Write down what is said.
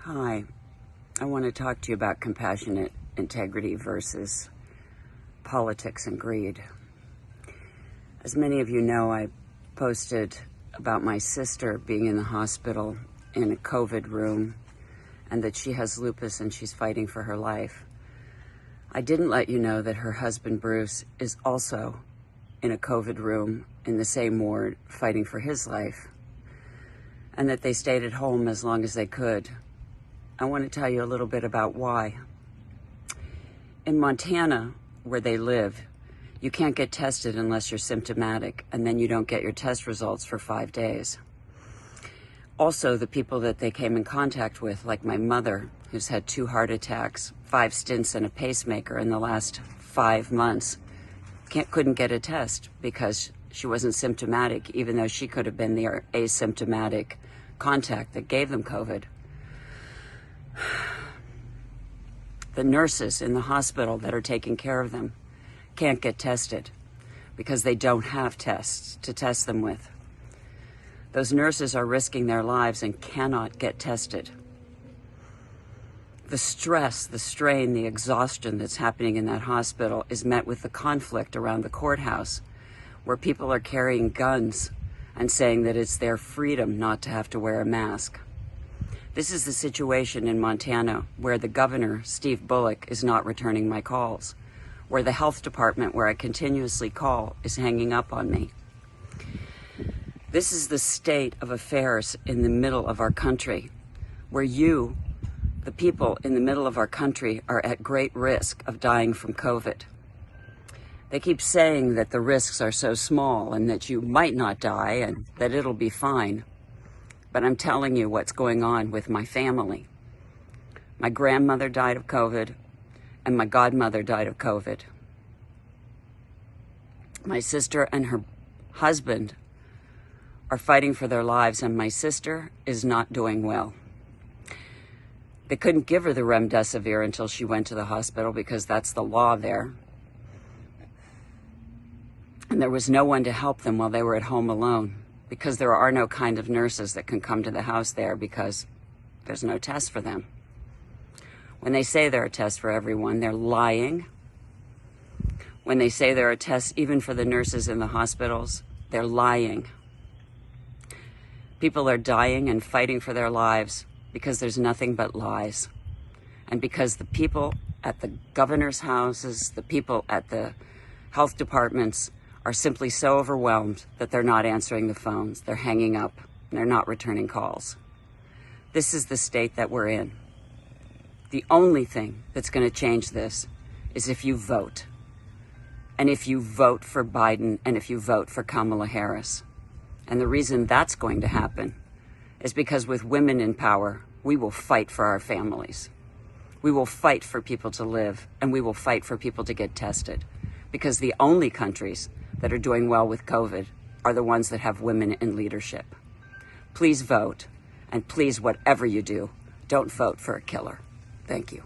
Hi, I want to talk to you about compassionate integrity versus politics and greed. As many of you know, I posted about my sister being in the hospital in a COVID room and that she has lupus and she's fighting for her life. I didn't let you know that her husband, Bruce, is also in a COVID room in the same ward fighting for his life, and that they stayed at home as long as they could. I want to tell you a little bit about why. In Montana, where they live, you can't get tested unless you're symptomatic, and then you don't get your test results for 5 days. Also, the people that they came in contact with, like my mother, who's had 2 heart attacks, 5 stints and a pacemaker in the last 5 months, couldn't get a test because she wasn't symptomatic, even though she could have been the asymptomatic contact that gave them COVID. The nurses in the hospital that are taking care of them can't get tested because they don't have tests to test them with. Those nurses are risking their lives and cannot get tested. The stress, the strain, the exhaustion that's happening in that hospital is met with the conflict around the courthouse, where people are carrying guns and saying that it's their freedom not to have to wear a mask. This is the situation in Montana, where the governor, Steve Bullock, is not returning my calls, where the health department, where I continuously call, is hanging up on me. This is the state of affairs in the middle of our country, where you, the people in the middle of our country, are at great risk of dying from COVID. They keep saying that the risks are so small and that you might not die and that it'll be fine. But I'm telling you what's going on with my family. My grandmother died of COVID and my godmother died of COVID. My sister and her husband are fighting for their lives, and my sister is not doing well. They couldn't give her the remdesivir until she went to the hospital because that's the law there. And there was no one to help them while they were at home alone, because there are no kind of nurses that can come to the house there because there's no test for them. When they say there are tests for everyone, they're lying. When they say there are tests even for the nurses in the hospitals, they're lying. People are dying and fighting for their lives because there's nothing but lies. And because the people at the governor's houses, the people at the health departments are simply so overwhelmed that they're not answering the phones, they're hanging up, and they're not returning calls. This is the state that we're in. The only thing that's going to change this is if you vote. And if you vote for Biden and if you vote for Kamala Harris. And the reason that's going to happen is because with women in power, we will fight for our families. We will fight for people to live, and we will fight for people to get tested. Because the only countries that are doing well with COVID are the ones that have women in leadership. Please vote, and please, whatever you do, don't vote for a killer. Thank you.